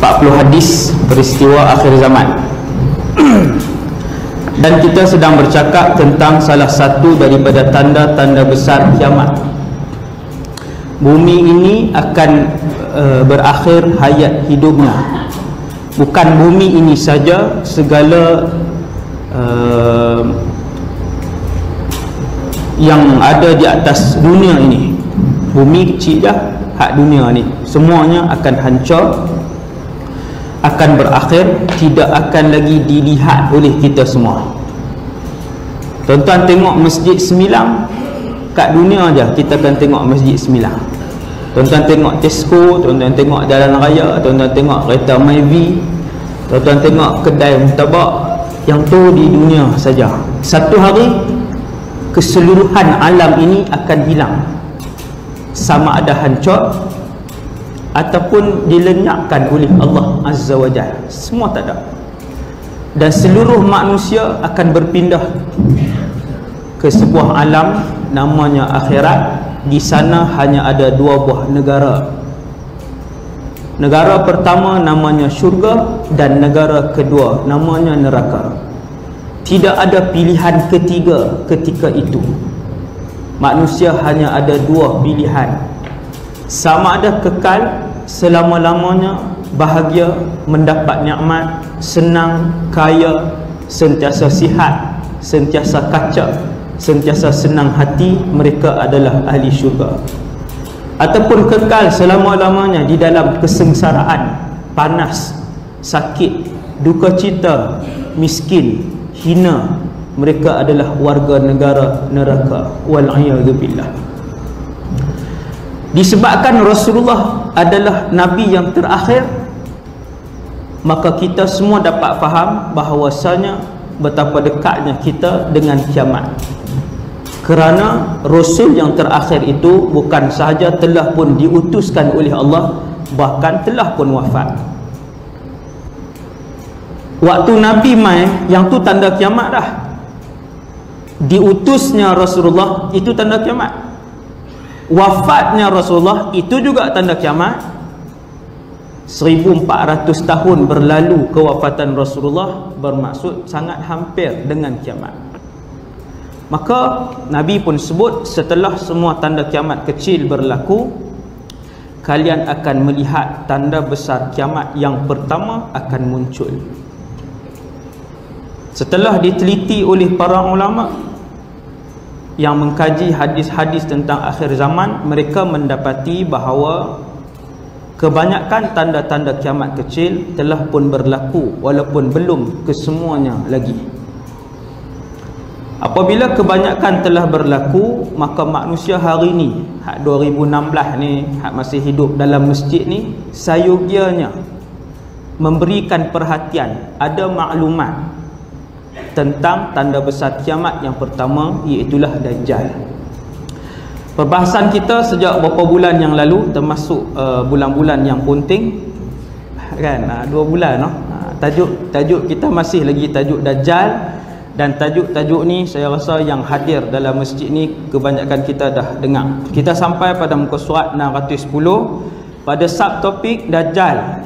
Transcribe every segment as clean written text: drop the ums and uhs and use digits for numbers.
40 hadis peristiwa akhir zaman. Dan kita sedang bercakap tentang salah satu daripada tanda-tanda besar kiamat. Bumi ini akan berakhir hayat hidupnya. Bukan bumi ini saja, segala yang ada di atas dunia ini. Bumi kecil dah, hak dunia ni semuanya akan hancur, akan berakhir, tidak akan lagi dilihat oleh kita semua. Tuan-tuan tengok Masjid Semilang kat dunia aja, kita akan tengok Masjid Semilang. Tuan-tuan tengok Tesco, tuan-tuan tengok jalan raya, tuan-tuan tengok kereta Myvi, tuan-tuan tengok kedai murtabak, yang tu di dunia saja. Satu hari keseluruhan alam ini akan hilang, sama ada hancur ataupun dilenyapkan oleh Allah Azza wa Jalla. Semua tak ada. Dan seluruh manusia akan berpindah ke sebuah alam namanya akhirat. Di sana hanya ada dua buah negara. Negara pertama namanya syurga, dan negara kedua namanya neraka. Tidak ada pilihan ketiga ketika itu. Manusia hanya ada dua pilihan. Sama ada kekal selama-lamanya, bahagia, mendapat nikmat, senang, kaya, sentiasa sihat, sentiasa kacak, sentiasa senang hati, mereka adalah ahli syurga. Ataupun kekal selama-lamanya di dalam kesengsaraan, panas, sakit, duka cita, miskin, hina, mereka adalah warga negara neraka. Wal'iyadzubillah. Disebabkan Rasulullah adalah Nabi yang terakhir, maka kita semua dapat faham bahawasanya betapa dekatnya kita dengan kiamat. Kerana Rasul yang terakhir itu bukan sahaja telah pun diutuskan oleh Allah, bahkan telah pun wafat. Waktu Nabi mai, yang tu tanda kiamat dah. Diutusnya Rasulullah, itu tanda kiamat. Wafatnya Rasulullah, itu juga tanda kiamat. 1400 tahun berlalu kewafatan Rasulullah, bermaksud sangat hampir dengan kiamat. Maka Nabi pun sebut, setelah semua tanda kiamat kecil berlaku, kalian akan melihat tanda besar kiamat yang pertama akan muncul. Setelah diteliti oleh para ulama yang mengkaji hadis-hadis tentang akhir zaman, mereka mendapati bahawa kebanyakan tanda-tanda kiamat kecil telah pun berlaku, walaupun belum kesemuanya lagi. Apabila kebanyakan telah berlaku, maka manusia hari ni, hak 2016 ni, hak masih hidup dalam masjid ni, sayogianya memberikan perhatian, ada maklumat tentang tanda besar kiamat yang pertama, iaitulah Dajjal. Perbahasan kita sejak beberapa bulan yang lalu, termasuk bulan-bulan yang penting kan, 2 bulan tajuk kita masih lagi tajuk Dajjal. Dan tajuk-tajuk ni saya rasa yang hadir dalam masjid ni kebanyakan kita dah dengar. Kita sampai pada muka surat 610 pada subtopik Dajjal,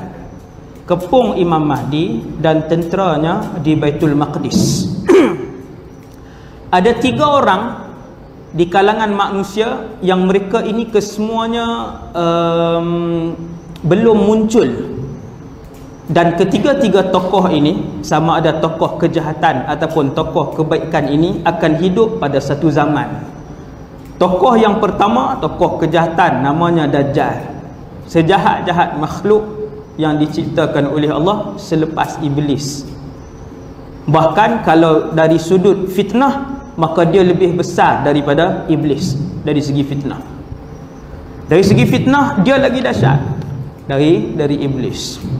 kepung Imam Mahdi dan tenteranya di Baitul Maqdis. Ada 3 orang di kalangan manusia yang mereka ini kesemuanya belum muncul. Dan ketiga-tiga tokoh ini, sama ada tokoh kejahatan ataupun tokoh kebaikan ini, akan hidup pada satu zaman. Tokoh yang pertama, tokoh kejahatan, namanya Dajjal. Sejahat-jahat makhluk yang diciptakan oleh Allah selepas Iblis. Bahkan kalau dari sudut fitnah, maka dia lebih besar daripada Iblis dari segi fitnah. Dari segi fitnah dia lagi dahsyat dari Iblis.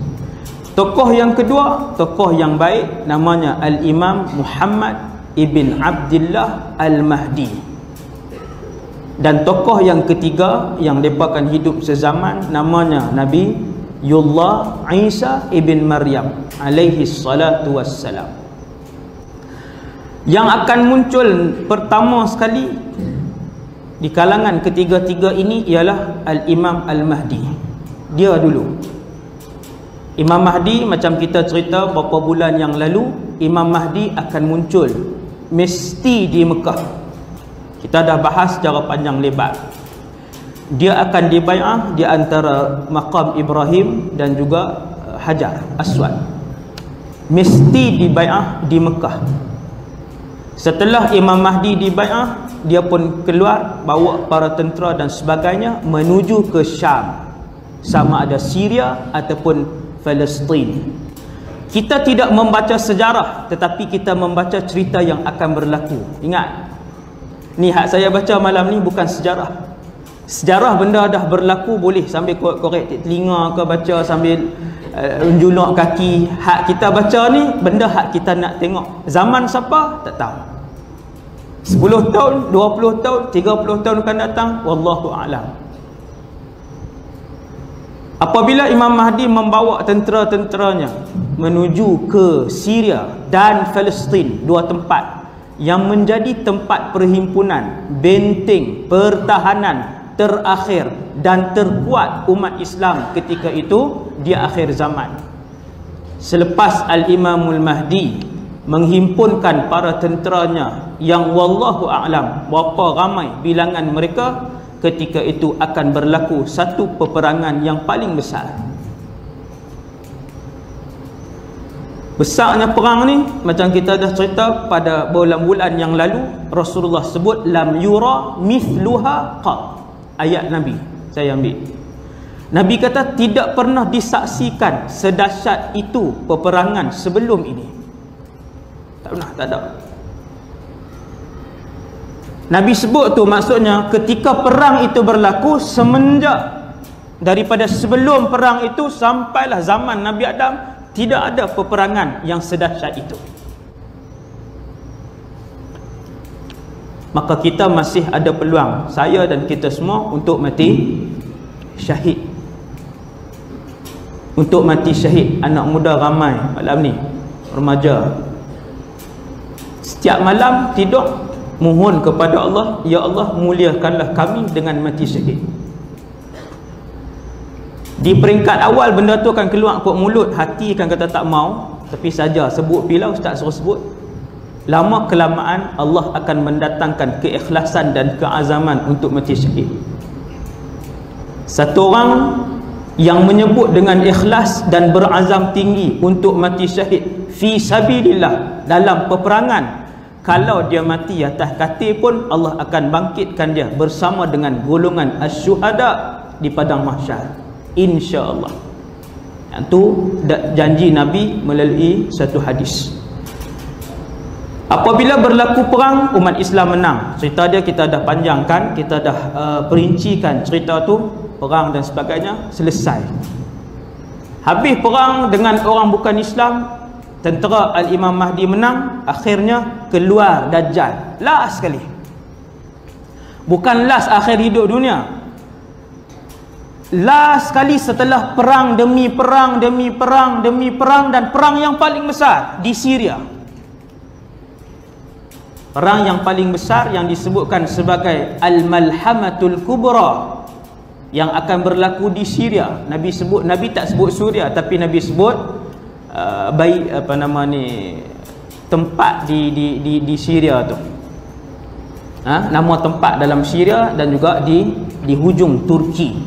Tokoh yang kedua, tokoh yang baik, namanya Al-Imam Muhammad ibn Abdullah Al-Mahdi. Dan tokoh yang ketiga yang mereka akan hidup sezaman, namanya Nabi Yullah Isa ibn Maryam alaihi salatu wassalam. Yang akan muncul pertama sekali di kalangan ketiga-tiga ini ialah Al-Imam Al-Mahdi. Dia dulu. Imam Mahdi, macam kita cerita beberapa bulan yang lalu, Imam Mahdi akan muncul mesti di Mekah. Kita dah bahas secara panjang lebar. Dia akan dibai'ah di antara maqam Ibrahim dan juga Hajar Aswad. Mesti dibai'ah di Mekah. Setelah Imam Mahdi dibai'ah, dia pun keluar bawa para tentera dan sebagainya menuju ke Syam, sama ada Syria ataupun Palestin. Kita tidak membaca sejarah, tetapi kita membaca cerita yang akan berlaku. Ingat, ni hak saya baca malam ni bukan sejarah. Sejarah benda dah berlaku, boleh sambil korek telinga ke baca sambil unjulak kaki. Hak kita baca ni benda hak kita nak tengok. Zaman siapa tak tahu. 10 tahun, 20 tahun, 30 tahun akan datang, wallahu a'lam. Apabila Imam Mahdi membawa tentera-tenteranya menuju ke Syria dan Palestin, dua tempat yang menjadi tempat perhimpunan, benteng, pertahanan terakhir dan terkuat umat Islam ketika itu di akhir zaman. Selepas Al-Imamul Mahdi menghimpunkan para tenteranya yang wallahu a'lam berapa ramai bilangan mereka, ketika itu akan berlaku satu peperangan yang paling besar. Besarnya perang ni, macam kita dah cerita pada bulan-bulan yang lalu, Rasulullah sebut lam yura mithluha qat. Ayat Nabi saya ambil. Nabi kata tidak pernah disaksikan sedahsyat itu peperangan sebelum ini. Tak pernah, tak ada. Nabi sebut tu maksudnya ketika perang itu berlaku, semenjak daripada sebelum perang itu sampailah zaman Nabi Adam, tidak ada peperangan yang sedahsyat itu. Maka kita masih ada peluang, saya dan kita semua, untuk mati syahid. Untuk mati syahid. Anak muda ramai malam ni, remaja, setiap malam tidur mohon kepada Allah, ya Allah muliakanlah kami dengan mati syahid. Di peringkat awal benda tu akan keluar kot mulut, hati akan kata tak mau, tapi saja sebut pilau, ustaz suruh sebut. Lama kelamaan Allah akan mendatangkan keikhlasan dan keazaman untuk mati syahid. Satu orang yang menyebut dengan ikhlas dan berazam tinggi untuk mati syahid fi sabilillah dalam peperangan, kalau dia mati atas katil pun Allah akan bangkitkan dia bersama dengan golongan asyuhada di padang mahsyar, insya-Allah. Itu janji Nabi melalui satu hadis. Apabila berlaku perang, umat Islam menang. Cerita dia kita dah panjangkan, kita dah perincikan cerita tu, perang dan sebagainya, selesai. Habis perang dengan orang bukan Islam, tentera Al-Imam Mahdi menang, akhirnya keluar Dajjal. Last sekali. Bukan last akhir hidup dunia. Last sekali setelah perang demi perang demi perang demi perang, dan perang yang paling besar di Syria. Perang yang paling besar yang disebutkan sebagai Al-Malhamatul Kubra yang akan berlaku di Syria. Nabi sebut, Nabi tak sebut Suria, tapi Nabi sebut tempat di Syria tu. Nama tempat dalam Syria dan juga di hujung Turki.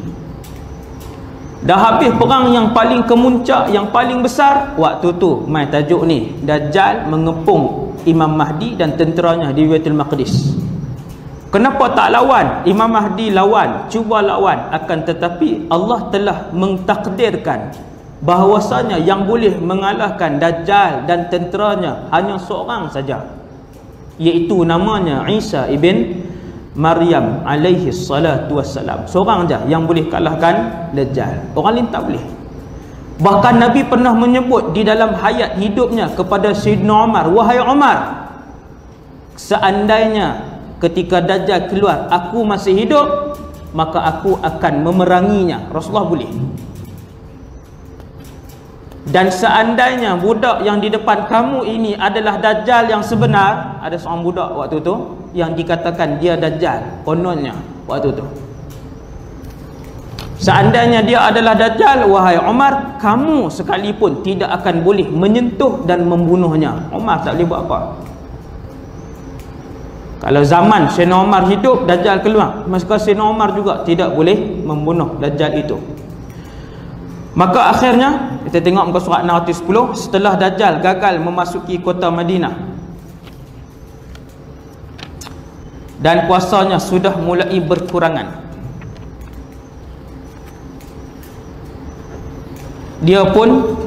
Dah habis perang yang paling kemuncak, yang paling besar, waktu tu mai tajuk ni, Dajjal mengepung Imam Mahdi dan tenteranya di Baitul Maqdis. Kenapa tak lawan? Imam Mahdi lawan, cuba lawan, akan tetapi Allah telah mentakdirkan bahawasanya yang boleh mengalahkan Dajjal dan tenteranya hanya seorang saja, iaitu namanya Isa ibn Maryam alaihi salatu wassalam. Seorang saja yang boleh kalahkan Dajjal, orang lain tak boleh. Bahkan Nabi pernah menyebut di dalam hayat hidupnya kepada Sayyidina Umar, wahai Umar, seandainya ketika Dajjal keluar aku masih hidup, maka aku akan memeranginya. Rasulullah boleh. Dan seandainya budak yang di depan kamu ini adalah Dajjal yang sebenar, ada seorang budak waktu tu yang dikatakan dia Dajjal kononnya waktu tu, Seandainya dia adalah Dajjal, wahai Umar, kamu sekalipun tidak akan boleh menyentuh dan membunuhnya. Umar tak boleh buat apa. Kalau zaman Sayyidina Umar hidup, Dajjal keluar, maka Sayyidina Umar juga tidak boleh membunuh Dajjal itu. Maka akhirnya kita tengok muka surat 610, setelah Dajjal gagal memasuki kota Madinah dan kuasanya sudah mulai berkurangan, dia pun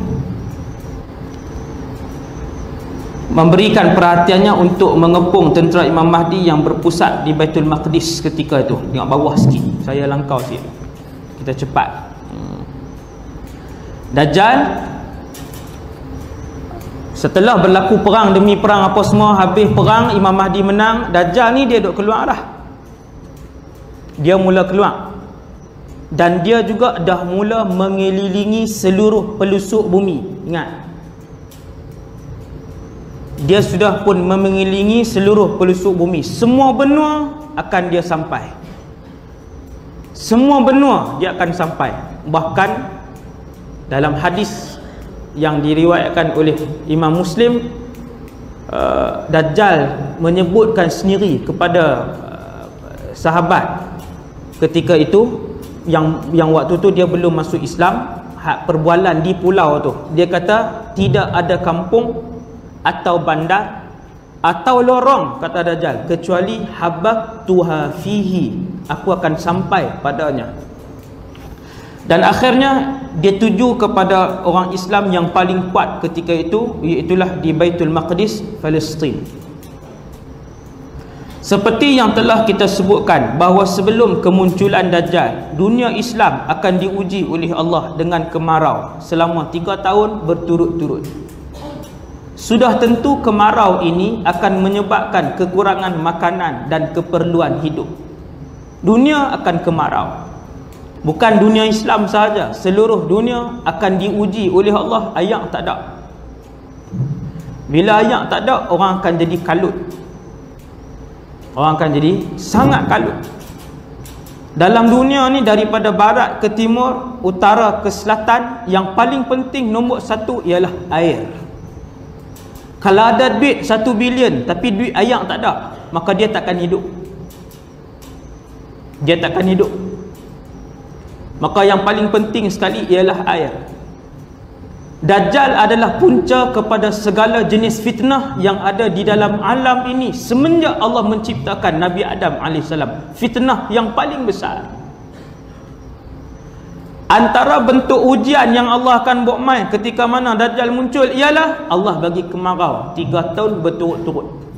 memberikan perhatiannya untuk mengepung tentera Imam Mahdi yang berpusat di Baitul Maqdis ketika itu. Tengok bawah sikit, saya langkau sikit, kita cepat. Dajjal setelah berlaku perang demi perang apa semua, habis perang, Imam Mahdi menang, Dajjal ni dia duk keluar dah. Dia mula keluar dan dia juga dah mula mengelilingi seluruh pelusuk bumi. Ingat, dia sudah pun mengelilingi seluruh pelusuk bumi. Semua benua akan dia sampai. Semua benua dia akan sampai. Bahkan dalam hadis yang diriwayatkan oleh Imam Muslim, Dajjal menyebutkan sendiri kepada sahabat ketika itu, yang waktu tu dia belum masuk Islam, perbualan di pulau tu, dia kata tidak ada kampung atau bandar atau lorong, kata Dajjal, kecuali habaqtuha fihi, aku akan sampai padanya. Dan akhirnya dia tuju kepada orang Islam yang paling kuat ketika itu, iaitulah di Baitul Maqdis, Palestin. Seperti yang telah kita sebutkan bahawa sebelum kemunculan Dajjal, dunia Islam akan diuji oleh Allah dengan kemarau selama 3 tahun berturut-turut. Sudah tentu kemarau ini akan menyebabkan kekurangan makanan dan keperluan hidup. Dunia akan kemarau. Bukan dunia Islam sahaja, seluruh dunia akan diuji oleh Allah. Air tak ada. Bila air tak ada, orang akan jadi kalut. Orang akan jadi sangat kalut. Dalam dunia ni, daripada barat ke timur, utara ke selatan, yang paling penting nombor satu ialah air. Kalau ada duit 1 bilion tapi duit air tak ada, maka dia takkan hidup. Dia takkan hidup. Maka yang paling penting sekali ialah air. Dajjal adalah punca kepada segala jenis fitnah yang ada di dalam alam ini semenjak Allah menciptakan Nabi Adam AS. Fitnah yang paling besar. Antara bentuk ujian yang Allah akan buat main ketika mana Dajjal muncul ialah Allah bagi kemarau 3 tahun berturut-turut.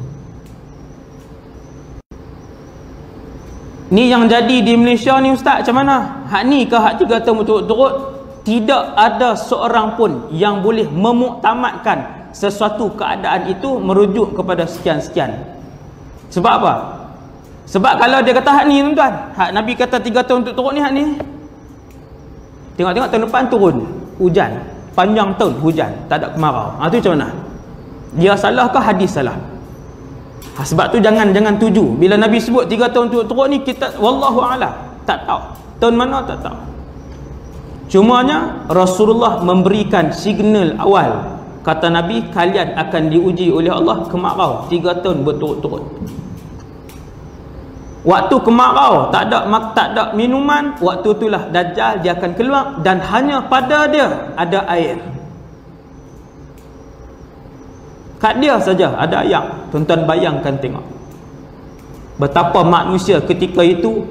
Ni yang jadi di Malaysia ni ustaz, macam mana? Hak ni ke hak 3 tahun berturut-turut? Tidak ada seorang pun yang boleh memuktamadkan sesuatu keadaan itu merujuk kepada sekian-sekian. Sebab apa? Sebab kalau dia kata hak ni tuan-tuan, hak Nabi kata 3 tahun berturut-turut ni, hak ni, tengok-tengok tahun depan turun hujan, panjang tahun hujan, tak ada kemarau. Tu macam mana? Dia salah ke hadis salah? Sebab tu jangan tuju. Bila Nabi sebut 3 tahun turut-turut ni, kita wallahu a'lam, tak tahu tahun mana, tak tahu. Cumanya Rasulullah memberikan signal awal. Kata Nabi, kalian akan diuji oleh Allah kemarau 3 tahun berturut-turut. Waktu kemarau, tak ada minuman, waktu itulah Dajjal dia akan keluar dan hanya pada dia ada air. Kat dia saja ada air. Tuan-tuan bayangkan tengok betapa manusia ketika itu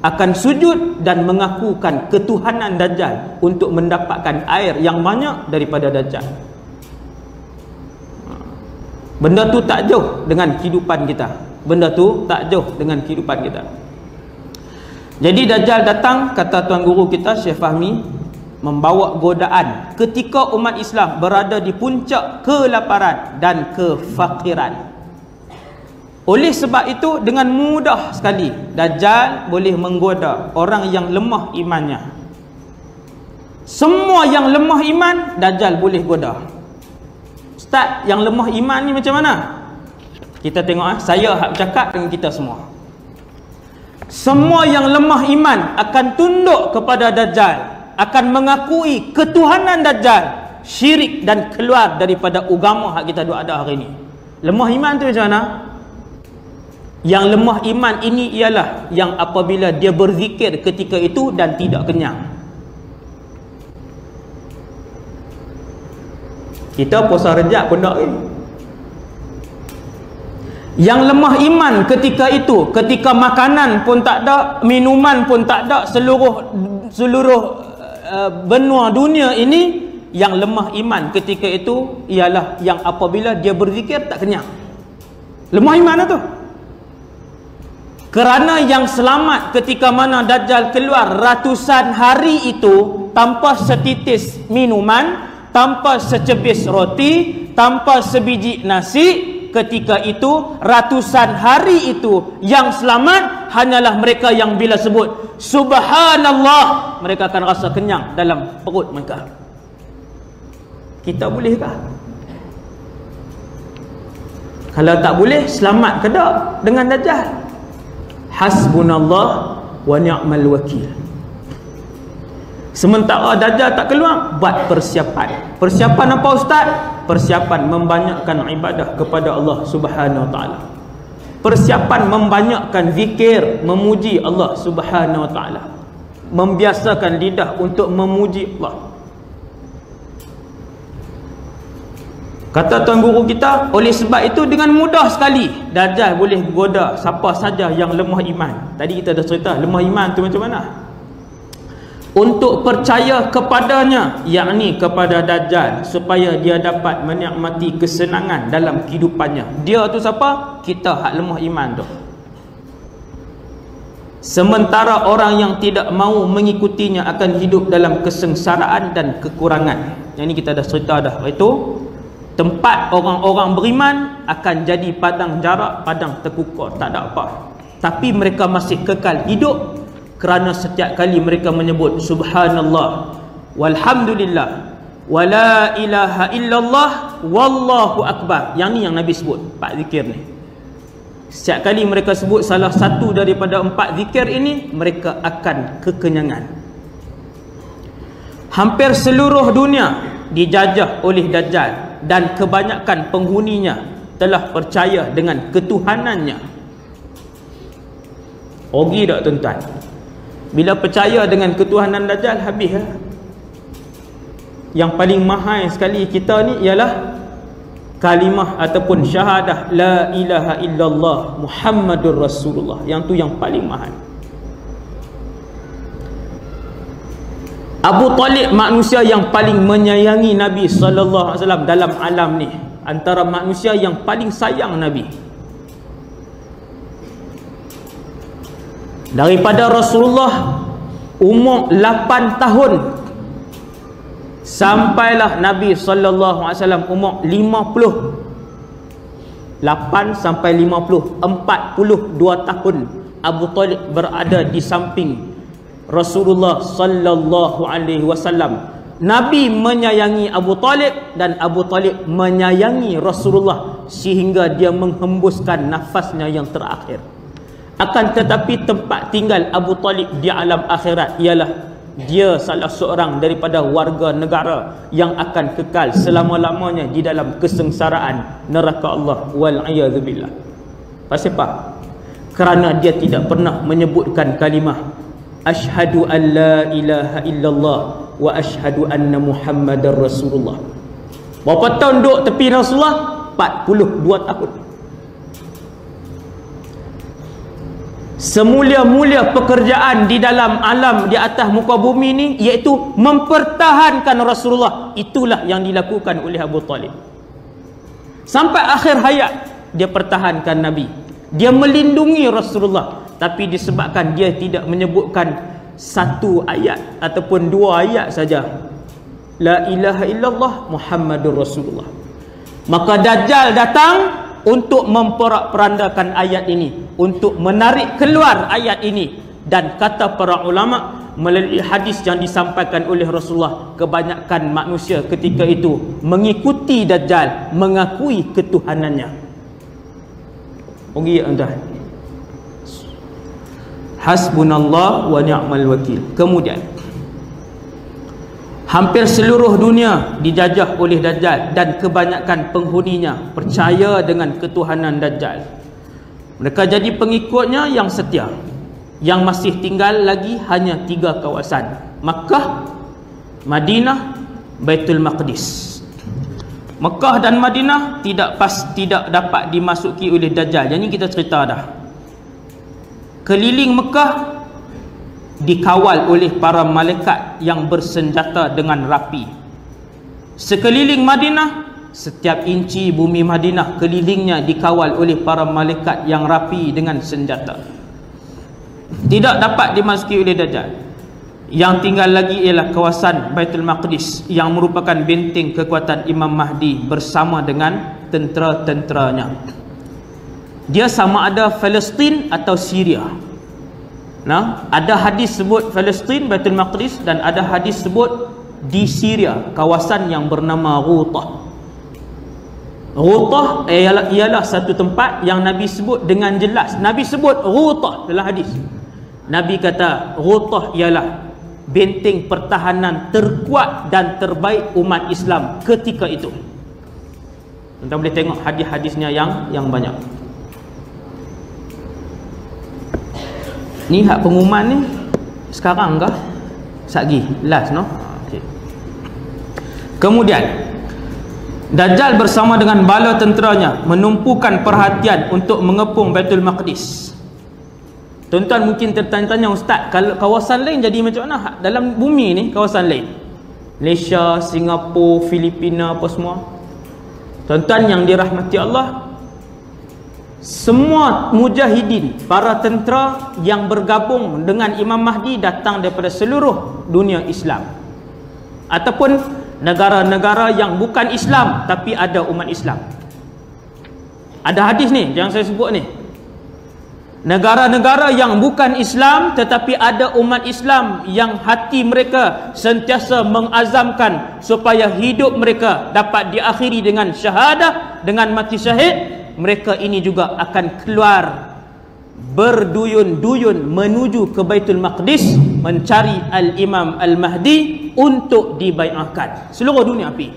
akan sujud dan mengakukan ketuhanan Dajjal untuk mendapatkan air yang banyak daripada Dajjal. Benda tu tak jauh dengan kehidupan kita. Benda tu tak jauh dengan kehidupan kita. Jadi Dajjal datang, kata Tuan Guru kita Syekh Fahmi, membawa godaan ketika umat Islam berada di puncak kelaparan dan kefakiran. Oleh sebab itu, dengan mudah sekali Dajjal boleh menggoda orang yang lemah imannya. Semua yang lemah iman, Dajjal boleh goda. Ustaz, yang lemah iman ni macam mana? Kita tengok, saya hak bercakap dengan kita semua. Semua yang lemah iman akan tunduk kepada Dajjal, akan mengakui ketuhanan Dajjal, syirik dan keluar daripada agama hak kita ada hari ini. Lemah iman tu macam mana? Yang lemah iman ini ialah yang apabila dia berzikir ketika itu dan tidak kenyang. Kita puasa Rejab pun tak. Yang lemah iman ketika itu, ketika makanan pun tak ada, minuman pun tak ada, seluruh benua dunia ini, yang lemah iman ketika itu ialah yang apabila dia berzikir tak kenyang. Lemah iman itu. Kerana yang selamat ketika mana Dajjal keluar ratusan hari itu tanpa setitis minuman, tanpa secebis roti, tanpa sebiji nasi, ketika itu ratusan hari itu yang selamat hanyalah mereka yang bila sebut subhanallah mereka akan rasa kenyang dalam perut mereka. Kita bolehkah? Kalau tak boleh, selamat ke tak dengan Dajjal? Hasbunallah wa ni'mal wakil. Sementara Dajjal tak keluar, buat persiapan. Persiapan apa ustaz? Persiapan membanyakkan ibadah kepada Allah Subhanahu Wa Taala. Persiapan membanyakkan zikir, memuji Allah Subhanahu Wa Taala. Membiasakan lidah untuk memuji Allah. Kata tuan guru kita, oleh sebab itu dengan mudah sekali Dajjal boleh goda siapa saja yang lemah iman. Tadi kita dah cerita lemah iman tu macam mana? Untuk percaya kepadanya, yakni kepada Dajjal, supaya dia dapat menikmati kesenangan dalam kehidupannya. Dia tu siapa? Kita hak lemah iman tu. Sementara orang yang tidak mahu mengikutinya akan hidup dalam kesengsaraan dan kekurangan. Yang ini kita dah cerita dah. Itu tempat orang-orang beriman akan jadi padang jarak, padang terkukar, tak ada apa. Tapi mereka masih kekal hidup kerana setiap kali mereka menyebut subhanallah walhamdulillah wala ilaha illallah wallahu akbar. Yang ni yang Nabi sebut, 4 zikir ni. Setiap kali mereka sebut salah satu daripada 4 zikir ini, mereka akan kekenyangan. Hampir seluruh dunia dijajah oleh Dajjal dan kebanyakan penghuninya telah percaya dengan ketuhanannya. Rugi tak tuan-tuan? Bila percaya dengan ketuhanan Dajjal, habis lah. Yang paling mahal sekali kita ni ialah kalimah ataupun syahadah la ilaha illallah Muhammadur Rasulullah. Yang tu yang paling mahal. Abu Talib manusia yang paling menyayangi Nabi sallallahu alaihi wasallam dalam alam ni, antara manusia yang paling sayang Nabi. Daripada Rasulullah umur 8 tahun sampailah Nabi sallallahu alaihi wasallam umur 50. 8 sampai 50, 42 tahun Abu Talib berada di samping Rasulullah sallallahu alaihi wasallam. Nabi menyayangi Abu Talib dan Abu Talib menyayangi Rasulullah sehingga dia menghembuskan nafasnya yang terakhir. Akan tetapi tempat tinggal Abu Talib di alam akhirat ialah dia salah seorang daripada warga negara yang akan kekal selama-lamanya di dalam kesengsaraan neraka Allah wal-iyadzubillah. Pasal apa? Kerana dia tidak pernah menyebutkan kalimah asyhadu an la ilaha illallah wa asyhadu anna Muhammadar Rasulullah. Berapa tahun duduk tepi Rasulullah? 42 tahun. Semulia-mulia pekerjaan di dalam alam di atas muka bumi ni iaitu mempertahankan Rasulullah. Itulah yang dilakukan oleh Abu Talib. Sampai akhir hayat dia pertahankan Nabi. Dia melindungi Rasulullah. Tapi disebabkan dia tidak menyebutkan 1 ayat ataupun 2 ayat saja, la ilaha illallah Muhammadur Rasulullah, maka Dajjal datang untuk memperak-perandakan ayat ini, untuk menarik keluar ayat ini. Dan kata para ulama melalui hadis yang disampaikan oleh Rasulullah, kebanyakan manusia ketika itu mengikuti Dajjal, mengakui ketuhanannya. Rugi tuan-tuan. Hasbunallah wa ni'mal wakil. Kemudian hampir seluruh dunia dijajah oleh Dajjal dan kebanyakan penghuninya percaya dengan ketuhanan Dajjal. Mereka jadi pengikutnya yang setia. Yang masih tinggal lagi hanya 3 kawasan: Makkah, Madinah, Baitul Maqdis. Makkah dan Madinah tidak dapat dimasuki oleh Dajjal. Jadi kita cerita dah. Keliling Mekah dikawal oleh para malaikat yang bersenjata dengan rapi. Sekeliling Madinah, setiap inci bumi Madinah kelilingnya dikawal oleh para malaikat yang rapi dengan senjata. Tidak dapat dimasuki oleh Dajjal. Yang tinggal lagi ialah kawasan Baitul Maqdis yang merupakan benteng kekuatan Imam Mahdi bersama dengan tentera-tenteranya. Dia sama ada Palestin atau Syria. Nah, ada hadis sebut Palestin, Baitul Maqdis, dan ada hadis sebut di Syria, kawasan yang bernama Ghutah. Ghutah ialah satu tempat yang Nabi sebut dengan jelas. Nabi sebut Ghutah dalam hadis. Nabi kata Ghutah ialah benteng pertahanan terkuat dan terbaik umat Islam ketika itu. Kita boleh tengok hadis-hadisnya yang banyak. Ni hak pengumuman ni sekarang kah? Satgi last no. Okay. Kemudian Dajjal bersama dengan bala tenteranya menumpukan perhatian untuk mengepung Baitul Maqdis. Tuan-tuan mungkin tertanya-tanya, Ustaz, kalau kawasan lain jadi macam mana? Dalam bumi ni kawasan lain, Malaysia, Singapura, Filipina, apa semua. Tuan-tuan yang dirahmati Allah, semua mujahidin, para tentera yang bergabung dengan Imam Mahdi datang daripada seluruh dunia Islam, ataupun negara-negara yang bukan Islam tapi ada umat Islam. Ada hadis ni yang saya sebut ni. Negara-negara yang bukan Islam tetapi ada umat Islam yang hati mereka sentiasa mengazamkan supaya hidup mereka dapat diakhiri dengan syahadah, dengan mati syahid. Mereka ini juga akan keluar berduyun-duyun menuju ke Baitul Maqdis mencari Al-Imam Al-Mahdi untuk dibai'ahkan. Seluruh dunia pergi.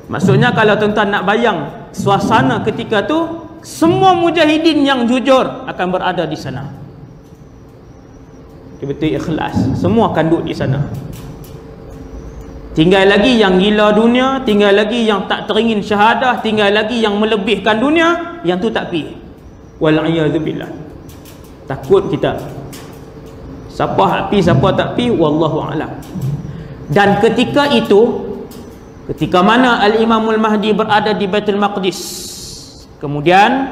Maksudnya kalau tuan-tuan nak bayang suasana ketika tu, semua mujahidin yang jujur akan berada di sana. Betul ikhlas, semua akan duduk di sana. Tinggal lagi yang gila dunia, tinggal lagi yang tak teringin syahadah, tinggal lagi yang melebihkan dunia, yang tu tak pergi. Wal'iyadzubillah. Takut kita. Siapa hak pergi, siapa tak pergi, wallahu a'lam. Dan ketika itu, ketika mana Al-Imamul Mahdi berada di Baitul Maqdis, kemudian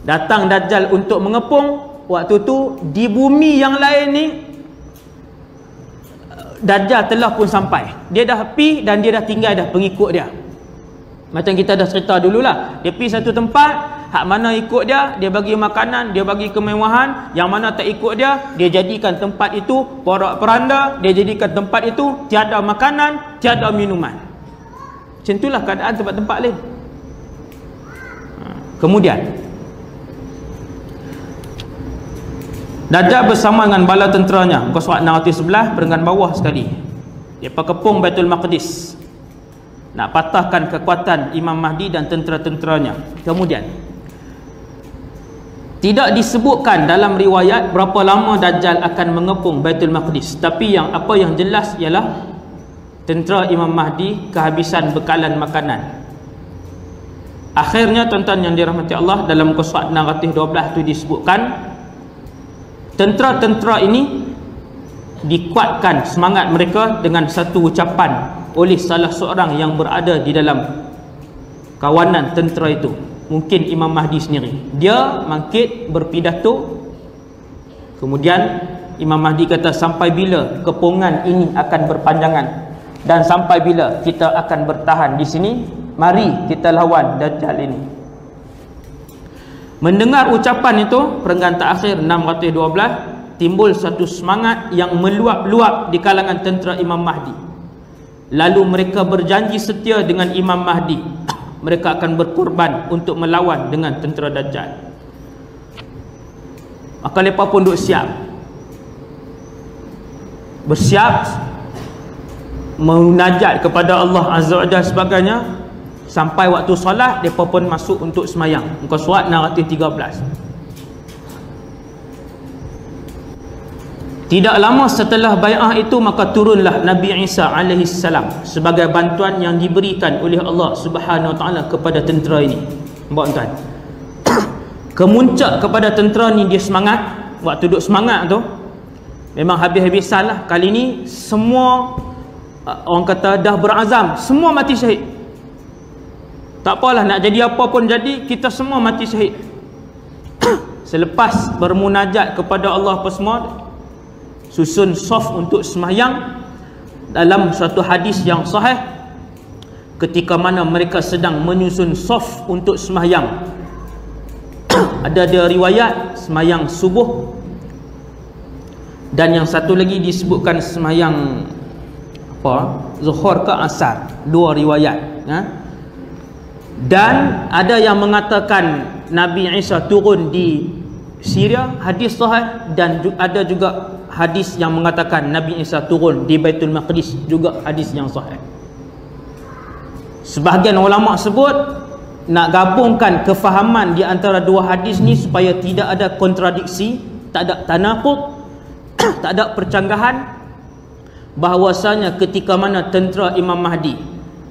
datang Dajjal untuk mengepung. Waktu tu di bumi yang lain ni Dajjal telah pun sampai. Dia dah pergi dan dia dah tinggal dah pengikut dia. Macam kita dah cerita dululah. Dia pergi satu tempat, hak mana ikut dia, dia bagi makanan, dia bagi kemewahan. Yang mana tak ikut dia, dia jadikan tempat itu porak-peranda. Dia jadikan tempat itu tiada makanan, tiada minuman. Macam itulah keadaan tempat-tempat lain. Kemudian Dajjal bersama dengan bala tenteranya, muka surat 611 peringkat bawah sekali, dia kepung Baitul Maqdis nak patahkan kekuatan Imam Mahdi dan tentera-tenteranya. Kemudian tidak disebutkan dalam riwayat berapa lama Dajjal akan mengepung Baitul Maqdis, tapi apa yang jelas ialah tentera Imam Mahdi kehabisan bekalan makanan. Akhirnya tuan-tuan yang dirahmati Allah, dalam muka surat 612 itu disebutkan tentera-tentera ini dikuatkan semangat mereka dengan satu ucapan oleh salah seorang yang berada di dalam kawanan tentera itu. Mungkin Imam Mahdi sendiri. Dia bangkit berpidato. Kemudian Imam Mahdi kata, sampai bila kepungan ini akan berpanjangan dan sampai bila kita akan bertahan di sini, mari kita lawan Dajjal ini. Mendengar ucapan itu, perenggan terakhir 612, timbul satu semangat yang meluap-luap di kalangan tentera Imam Mahdi. Lalu mereka berjanji setia dengan Imam Mahdi. Mereka akan berkorban untuk melawan dengan tentera Dajjal. Maka mereka pun duduk siap, bersiap munajat kepada Allah Azza wa Jalla sebagainya. Sampai waktu solat, mereka pun masuk untuk semayang. Muka surat 613. Tidak lama setelah bai'ah itu, maka turunlah Nabi Isa alaihissalam sebagai bantuan yang diberikan oleh Allah Subhanahu wa taala kepada tentera ini. Nampak tuan? Kemuncak kepada tentera ni dia semangat. Waktu duduk semangat tu memang habis-habisan lah. Kali ni semua orang kata dah berazam, semua mati syahid. Tak apalah, nak jadi apa pun jadi, kita semua mati syahid. Selepas bermunajat kepada Allah apa semua, susun saf untuk semayang. Dalam suatu hadis yang sahih, ketika mana mereka sedang menyusun saf untuk semayang, ada riwayat semayang subuh, dan yang satu lagi disebutkan semayang zuhur ke asar. Dua riwayat, Dan ada yang mengatakan Nabi Isa turun di Syria, hadis sahih. Dan ada juga hadis yang mengatakan Nabi Isa turun di Baitul Maqdis, juga hadis yang sahih. Sebahagian ulama sebut nak gabungkan kefahaman di antara dua hadis ni supaya tidak ada kontradiksi, tak ada tanaqud, tak ada percanggahan, bahawasanya ketika mana tentera Imam Mahdi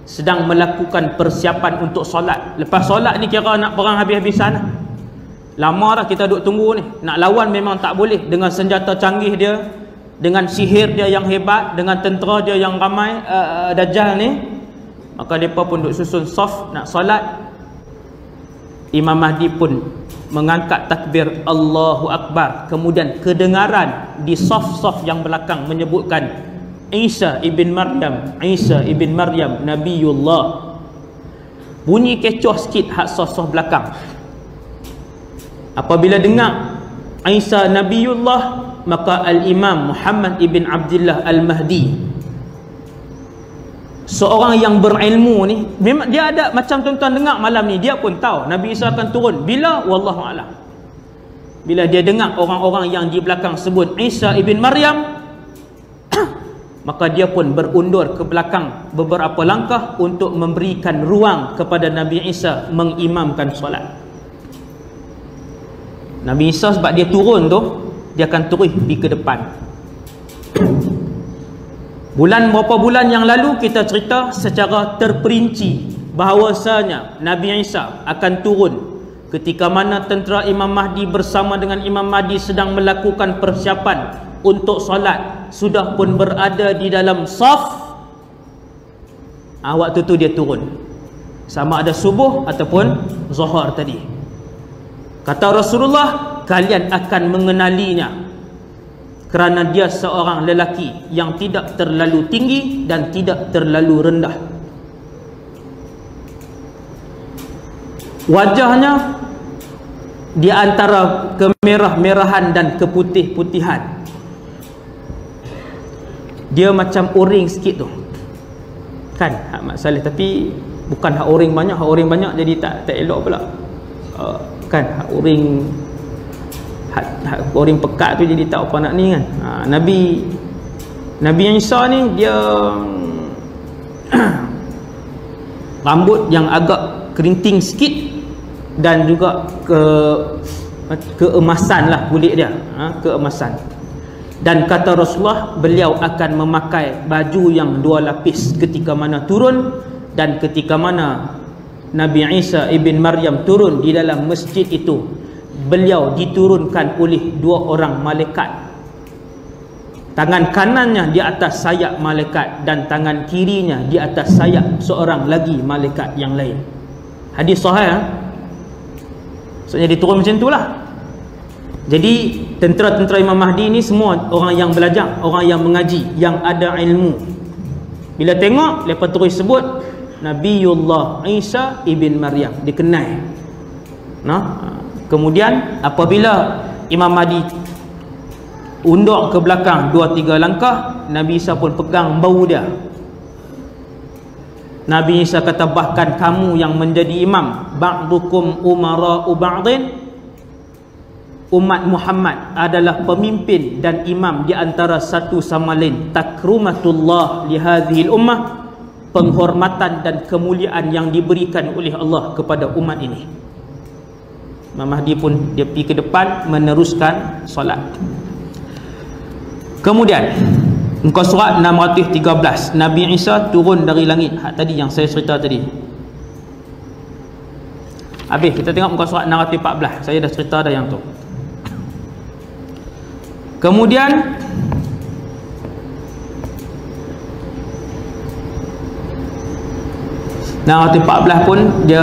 sedang melakukan persiapan untuk solat. Lepas solat ni kira nak perang habis-habisan lah. Lama dah kita duduk tunggu ni. Nak lawan memang tak boleh, dengan senjata canggih dia, dengan sihir dia yang hebat, dengan tentera dia yang ramai, Dajjal ni. Maka mereka pun duduk susun saf nak solat. Imam Mahdi pun mengangkat takbir Allahu Akbar. Kemudian kedengaran di saf-saf yang belakang menyebutkan Isa ibn Maryam, Isa ibn Maryam Nabiullah. Bunyi kecoh sikit hak saf-saf belakang. Apabila dengar Isa Nabiullah, maka Al-Imam Muhammad ibn Abdullah Al-Mahdi, seorang yang berilmu ni, memang dia ada macam tuan-tuan dengar malam ni, dia pun tahu Nabi Isa akan turun. Bila? Wallahu a'lam. Bila dia dengar orang-orang yang di belakang sebut Isa ibn Maryam, maka dia pun berundur ke belakang beberapa langkah untuk memberikan ruang kepada Nabi Isa mengimamkan solat. Nabi Isa sebab dia turun tu, dia akan terus pergi ke depan. Berapa bulan yang lalu kita cerita secara terperinci bahawasanya Nabi Isa akan turun ketika mana tentera Imam Mahdi bersama dengan Imam Mahdi sedang melakukan persiapan untuk solat, sudah pun berada di dalam saf. Waktu tu dia turun, sama ada subuh ataupun zuhur tadi. Kata Rasulullah, kalian akan mengenalinya kerana dia seorang lelaki yang tidak terlalu tinggi dan tidak terlalu rendah. Wajahnya di antara kemerah-merahan dan keputih-putihan. Dia macam oring sikit tu, kan hak Mak Saleh, tapi bukan hak oring banyak. Hak oring banyak jadi tak elok pula, kan hak oring, hak oring pekat tu jadi tak apa nak ni kan. Nabi Isa ni dia rambut yang agak kerinting sikit, dan juga keemasan lah kulit dia, keemasan. Dan kata Rasulullah, beliau akan memakai baju yang 2 lapis ketika mana turun. Dan ketika mana Nabi Isa ibn Maryam turun di dalam masjid itu, beliau diturunkan oleh 2 orang malaikat. Tangan kanannya di atas sayap malaikat, dan tangan kirinya di atas sayap seorang lagi malaikat yang lain. Hadis sahih. Maksudnya dia turun macam itulah. Jadi tentera-tentera Imam Mahdi ni semua orang yang belajar, orang yang mengaji, yang ada ilmu. Bila tengok, mereka terus sebut Nabiullah Isa ibn Maryam, dikenal. Kemudian apabila Imam Mahdi undur ke belakang 2-3 langkah, Nabi Isa pun pegang bau dia. Nabi Isa kata, bahkan kamu yang menjadi imam, ba'dukum umara'u ba'din, umat Muhammad adalah pemimpin dan imam di antara satu sama lain. Takrumatullah li hadhil ummah, penghormatan dan kemuliaan yang diberikan oleh Allah kepada umat ini. Imam Mahdi pun dia pergi ke depan meneruskan solat. Kemudian muka surat 613, Nabi Isa turun dari langit. Tadi yang saya cerita tadi. Habis kita tengok muka surat 614. Saya dah cerita dah yang tu. Kemudian Narati 14 pun dia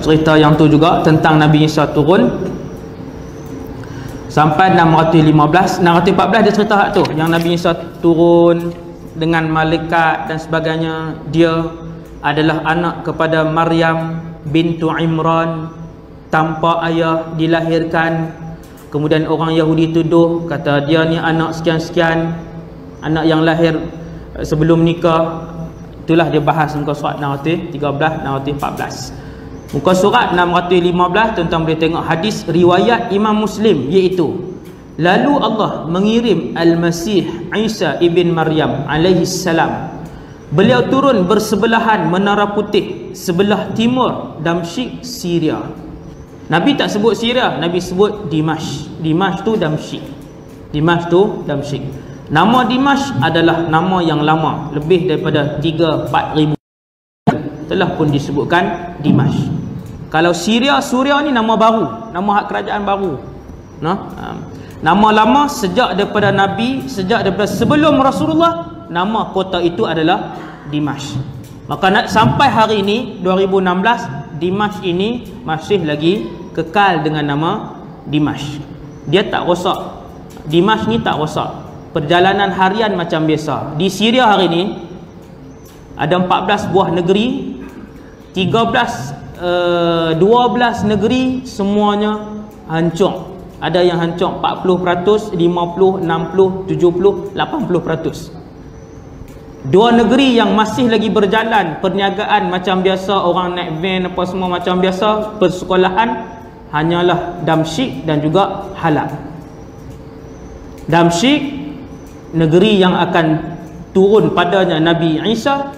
cerita yang tu juga tentang Nabi Isa turun sampai 615. Narati 14 dia cerita hak tu yang Nabi Isa turun dengan malaikat dan sebagainya. Dia adalah anak kepada Maryam bintu Imran tanpa ayah, dilahirkan. Kemudian orang Yahudi tuduh, kata dia ni anak sekian-sekian, anak yang lahir sebelum nikah. Itulah dia bahas muka surat 613, 614. Muka surat 615 tuan-tuan boleh tengok hadis riwayat Imam Muslim, iaitu lalu Allah mengirim Al-Masih Isa ibn Maryam alaihi salam. Beliau turun bersebelahan Menara Putih, sebelah timur Damsyik, Syria. Nabi tak sebut Syria, Nabi sebut Dimash. Dimash tu Damsyik. Dimash tu Damsyik. Nama Dimash adalah nama yang lama, lebih daripada 3-4 ribu telah pun disebutkan Dimash. Kalau Syria, Suria ni nama baru, nama hak kerajaan baru. Nama lama sejak daripada Nabi, sejak daripada sebelum Rasulullah, nama kota itu adalah Dimash. Maka sampai hari ini 2016, Dimash ini masih lagi kekal dengan nama Dimash. Dia tak rosak. Dimash ni tak rosak. Perjalanan harian macam biasa. Di Syria hari ini ada 14 buah negeri, 12 negeri semuanya hancur. Ada yang hancur 40%, 50%, 60%, 70%, 80%. Dua negeri yang masih lagi berjalan perniagaan macam biasa, orang naik van apa semua macam biasa, persekolahan, hanyalah Damsyik dan juga Halab. Damsyik, negeri yang akan turun padanya Nabi Isa.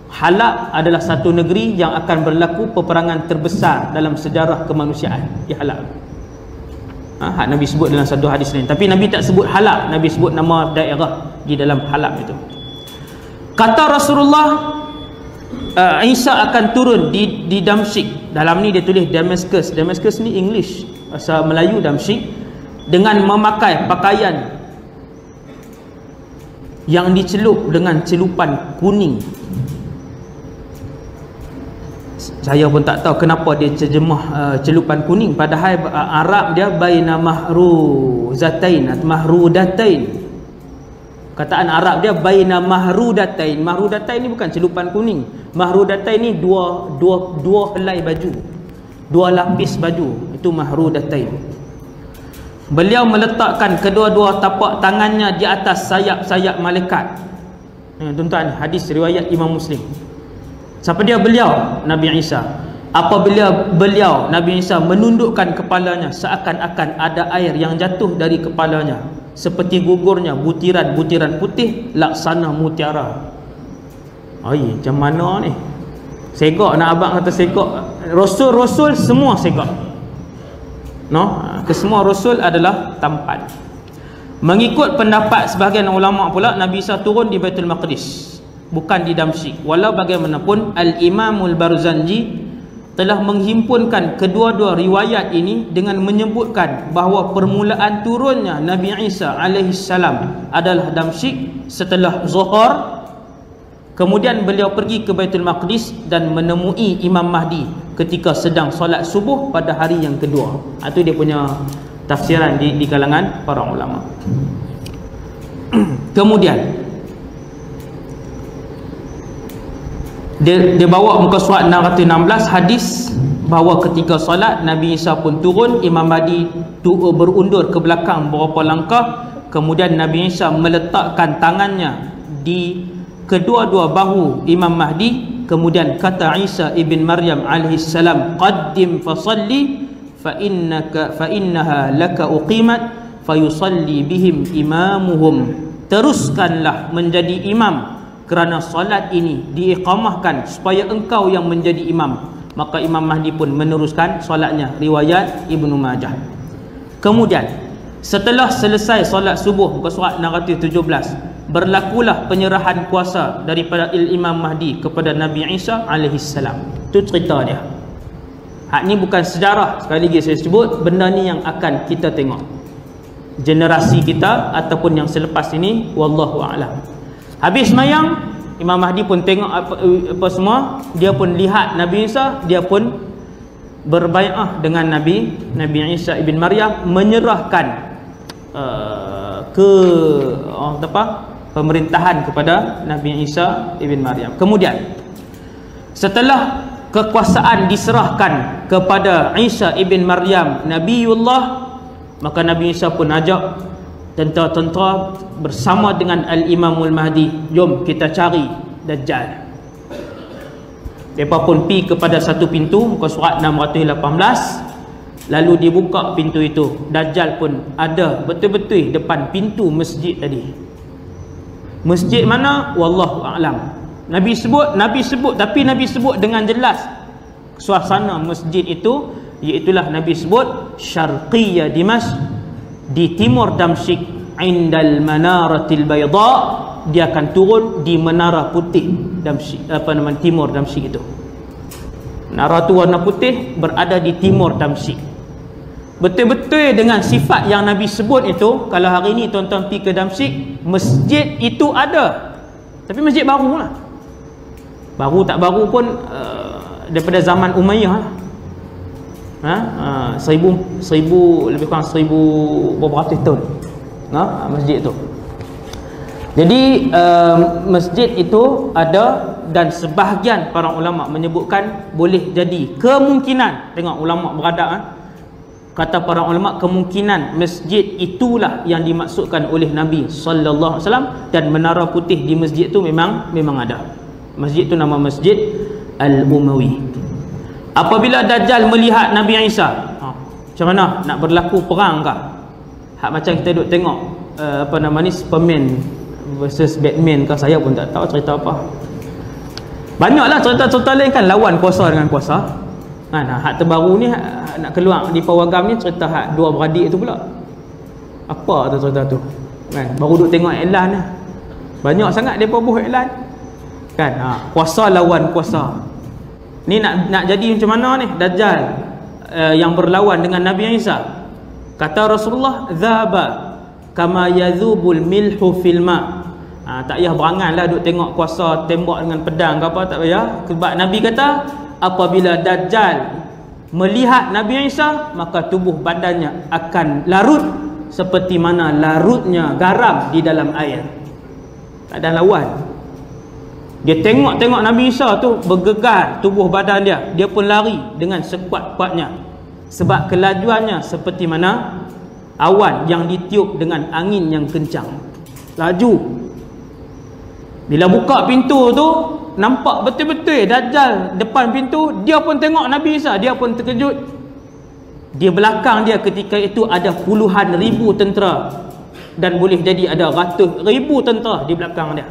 Halab adalah satu negeri yang akan berlaku peperangan terbesar dalam sejarah kemanusiaan di Halab. Nabi sebut dalam satu hadis lain, tapi Nabi tak sebut Halab, Nabi sebut nama daerah di dalam Halab itu. Kata Rasulullah, Isa akan turun di Damsyik. Dalam ni dia tulis Damascus. Damascus ni English, bahasa Melayu Damsyik, dengan memakai pakaian yang dicelup dengan celupan kuning. Saya pun tak tahu kenapa dia terjemah celupan kuning, padahal Arab dia baina mahruzatain atau mahrudatain. Kataan Arab dia baina mahrudatain. Mahrudatain ni bukan celupan kuning. Mahrudatain ni dua helai baju, dua lapis baju, itu mahrudatain. Beliau meletakkan kedua-dua tapak tangannya di atas sayap-sayap malaikat. Tuan-tuan, hadis riwayat Imam Muslim. Siapa dia beliau? Nabi Isa. Apabila beliau Nabi Isa menundukkan kepalanya, seakan-akan ada air yang jatuh dari kepalanya, seperti gugurnya butiran-butiran putih laksana mutiara. Macam mana ni? Segak nak abang kata segak. Rasul-rasul semua segak. Kesemua Rasul adalah tampan. Mengikut pendapat sebahagian ulama pula, Nabi Isa turun di Baitul Maqdis, bukan di Damsyik. Walau bagaimanapun, Al-Imamul Barzanji telah menghimpunkan kedua-dua riwayat ini dengan menyebutkan bahawa permulaan turunnya Nabi Isa alaihissalam adalah Damsyik setelah Zuhur. Kemudian beliau pergi ke Baitul Maqdis dan menemui Imam Mahdi ketika sedang solat subuh pada hari yang kedua. Itu dia punya tafsiran di kalangan para ulama. Kemudian dia bawa muka surat 616 hadis bahawa ketika solat Nabi Isa pun turun, Imam Mahdi berundur ke belakang beberapa langkah. Kemudian Nabi Isa meletakkan tangannya di kedua-dua bahu Imam Mahdi. Kemudian kata Isa ibn Maryam alaihissalam, qaddim fasalli fa innaha laka uqimat fayusalli bihim imamuhum. Teruskanlah menjadi imam, kerana solat ini diiqamahkan supaya engkau yang menjadi imam. Maka Imam Mahdi pun meneruskan solatnya. Riwayat Ibnu Majah. Kemudian setelah selesai solat subuh, muka surat 617, berlakulah penyerahan kuasa daripada Imam Mahdi kepada Nabi Isa alaihissalam. Itu cerita dia. Hak ni bukan sejarah, sekali lagi saya sebut, benda ni yang akan kita tengok generasi kita ataupun yang selepas ini, wallahu a'lam. Habis semayang, Imam Mahdi pun tengok apa semua, dia pun lihat Nabi Isa, dia pun berbai'ah dengan Nabi Isa ibn Maryam, menyerahkan pemerintahan kepada Nabi Isa ibn Maryam. Kemudian setelah kekuasaan diserahkan kepada Isa ibn Maryam, Nabiullah, maka Nabi Isa pun ajak tentera-tentera bersama dengan Al-Imamul Mahdi, jom kita cari Dajjal. Mereka pun pergi kepada satu pintu, muka surat 618, lalu dibuka pintu itu. Dajjal pun ada betul-betul depan pintu masjid tadi. Masjid mana? Wallahu a'lam. Nabi sebut, tapi Nabi sebut dengan jelas suasana masjid itu, iaitulah Nabi sebut Syarqiyya Dimash, di timur Damsyik, indal manaratil bayda, dia akan turun di menara putih Damsyik, timur Damsyik itu. Menara tu warna putih, berada di timur Damsyik. Betul-betul dengan sifat yang Nabi sebut itu. Kalau hari ni tuan-tuan pergi ke Damsyik, masjid itu ada, tapi masjid baru lah. Baru tak baru pun daripada zaman Umayyah lah. Seribu lebih kurang 1000 berapa ratus tahun masjid itu. Jadi masjid itu ada, dan sebahagian para ulama menyebutkan boleh jadi kemungkinan, tengok ulama beradab, kata para ulama, kemungkinan masjid itulah yang dimaksudkan oleh Nabi sallallahu alaihi wasallam, dan menara putih di masjid itu memang ada. Masjid itu nama Masjid Al-Umawi. Apabila Dajjal melihat Nabi Isa, macam mana nak berlaku perang kah? Hak macam kita duk tengok Superman versus Batman kah, saya pun tak tahu cerita apa. Banyaklah cerita-cerita lain kan, lawan kuasa dengan kuasa. Hak terbaru ni, nak keluar di Pawagam ni, cerita hak dua beradik itu pula. Apa tu cerita tu kan? Baru duk tengok iklan ni, banyak sangat depa buat iklan kan. Kuasa lawan kuasa. Ni nak jadi macam mana ni Dajjal yang berlawan dengan Nabi Isa? Kata Rasulullah, "Dzaba kama yadzubul milhu fil ma." Tak payah beranganlah duk tengok kuasa tembak dengan pedang ke apa, tak payah. Sebab Nabi kata, apabila Dajjal melihat Nabi Isa, maka tubuh badannya akan larut seperti mana larutnya garam di dalam air. Tak ada lawan. Dia tengok Nabi Isa tu bergegar tubuh badan dia, dia pun lari dengan sekuat-kuatnya, sebab kelajuannya seperti mana awan yang ditiup dengan angin yang kencang. Laju. Bila buka pintu tu, nampak betul-betul Dajjal depan pintu. Dia pun tengok Nabi Isa, dia pun terkejut. Di belakang dia ketika itu ada puluhan ribu tentera, dan boleh jadi ada ratus ribu tentera di belakang dia.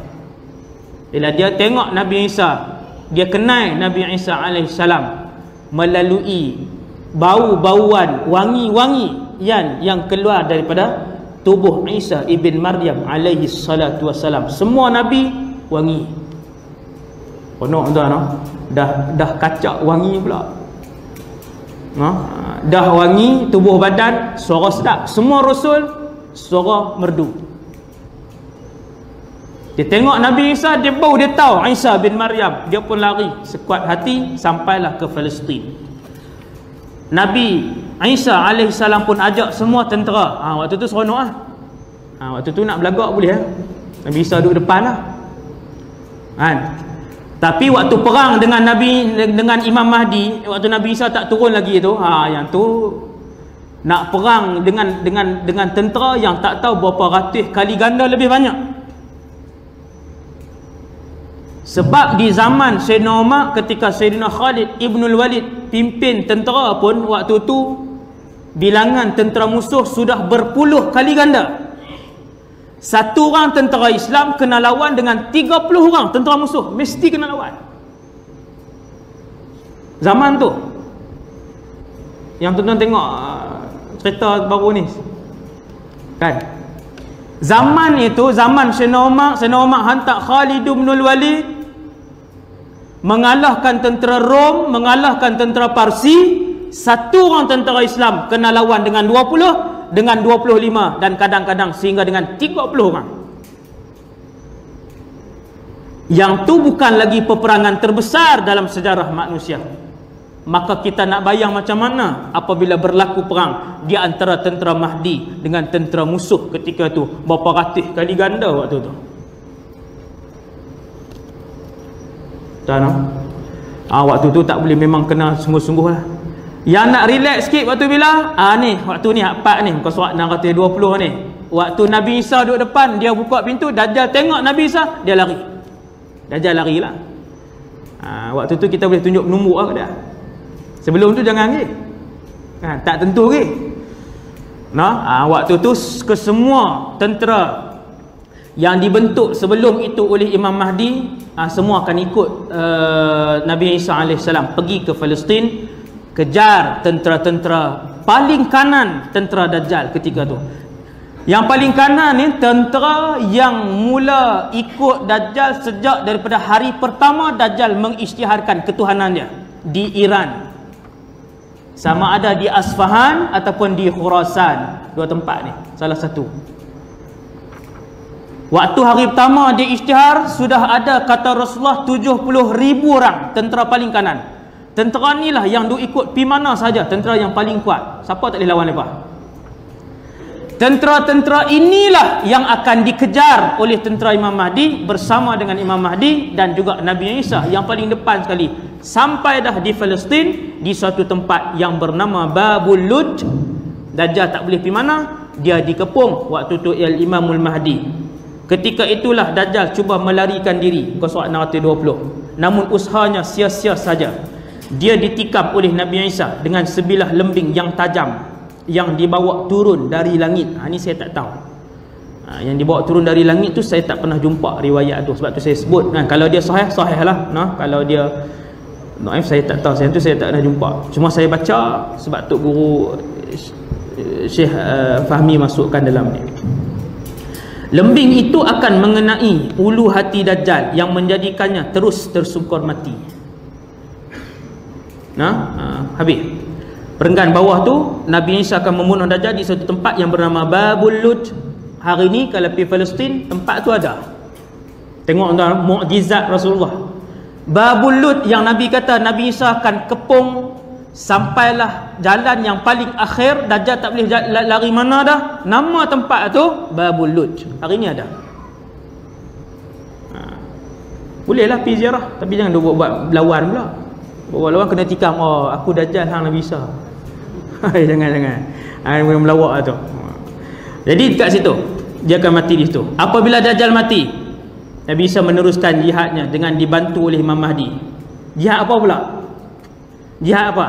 Bila dia tengok Nabi Isa, dia kenal Nabi Isa alaihissalam melalui bau-bauan wangi-wangi yang keluar daripada tubuh Isa ibn Maryam alaihi salatu wassalam. Semua Nabi wangi. Konon tuan, dah kacak wangi pula. Dah wangi tubuh badan, suara sedap. Semua Rasul suara merdu. Dia tengok Nabi Isa, dia bau, dia tahu Isa bin Maryam. Dia pun lari sekuat hati sampailah ke Palestin. Nabi Isa alaihissalam pun ajak semua tentera. Waktu tu seronok . Waktu tu nak belagak boleh . Nabi Isa duduk depan lah. Tapi waktu perang dengan Imam Mahdi, waktu Nabi Isa tak turun lagi tu, yang tu nak perang dengan tentera yang tak tahu berapa ratus kali ganda lebih banyak. Sebab di zaman Sayyidina Umar, ketika Sayyidina Khalid Ibnul Walid pimpin tentera pun, waktu tu bilangan tentera musuh sudah berpuluh kali ganda. Satu orang tentera Islam kena lawan dengan 30 orang tentera musuh, mesti kena lawan. Zaman tu, yang tuan-tuan tengok cerita baru ni kan, zaman itu, zaman Sayyidina Umar hantar Khalid bin Walid mengalahkan tentera Rom, mengalahkan tentera Parsi. Satu orang tentera Islam kena lawan dengan 20, dengan 25, dan kadang-kadang sehingga dengan 30 orang. Yang tu bukan lagi peperangan terbesar dalam sejarah manusia. Maka kita nak bayang macam mana apabila berlaku perang di antara tentera Mahdi dengan tentera musuh ketika tu, berapa ratus kali ganda waktu tu. Waktu tu tak boleh, memang kena sungguh-sungguh lah. Yang nak relax sikit waktu bila waktu ni part ni muka surat 620 ni, waktu Nabi Isa duduk depan, dia buka pintu, Dajjal tengok Nabi Isa, dia lari. Dajjal lari lah. Waktu tu kita boleh tunjuk nombor lah ke dia. Sebelum tu jangan lagi, tak tentu lagi. Waktu tu kesemua tentera yang dibentuk sebelum itu oleh Imam Mahdi, semua akan ikut Nabi Isa AS pergi ke Palestin, kejar tentera-tentera paling kanan, tentera Dajjal ketika tu. Yang paling kanan ni tentera yang mula ikut Dajjal sejak daripada hari pertama Dajjal mengisytiharkan ketuhanan dia di Iran. Sama ada di Asfahan ataupun di Khurasan, dua tempat ni, salah satu. Waktu hari pertama dia isytihar, sudah ada kata Rasulullah 70,000 orang tentera paling kanan. Tentera ni lah yang duk ikut pi mana saja, tentera yang paling kuat. Siapa tak boleh lawan mereka? Tentera-tentera inilah yang akan dikejar oleh tentera Imam Mahdi bersama dengan Imam Mahdi dan juga Nabi Isa yang paling depan sekali. Sampai dah di Palestin, di suatu tempat yang bernama Babul Lud. Dajjal tak boleh pergi mana, dia dikepung waktu tu Imamul Mahdi. Ketika itulah Dajjal cuba melarikan diri, muka surat 620. Namun usahanya sia-sia saja. Dia ditikam oleh Nabi Isa dengan sebilah lembing yang tajam yang dibawa turun dari langit. Ini saya tak tahu. Yang dibawa turun dari langit tu saya tak pernah jumpa riwayat tu. Sebab tu saya sebut, kalau dia sahih, sahih lah. Kalau dia naif, saya tak tahu. Saya tu saya tak pernah jumpa. Cuma saya baca sebab Tok Guru Syekh Fahmi masukkan dalam ni. Lembing itu akan mengenai ulu hati Dajjal yang menjadikannya terus tersungkur mati. Habis. Perenggan bawah tu, Nabi Isa akan membunuh Dajjal di satu tempat yang bernama Babul Lud. Hari ni kalau pergi Palestin, tempat tu ada. Tengok tuan, mukjizat Rasulullah. Babul Lud yang Nabi kata Nabi Isa akan kepung sampailah jalan yang paling akhir, Dajjal tak boleh lari mana dah. Nama tempat tu Babul Lud. Hari ni ada. Bolehlah pergi ziarah, tapi jangan buat lawan pula. Buat lawan kena tikam, aku Dajjal hang Nabi Isa. Jangan. Yang melawak lah tu. Jadi dekat situ dia akan mati di situ. Apabila Dajjal mati, Nabi Isa meneruskan jihadnya dengan dibantu oleh Imam Mahdi. Jihad apa pula? Jihad apa?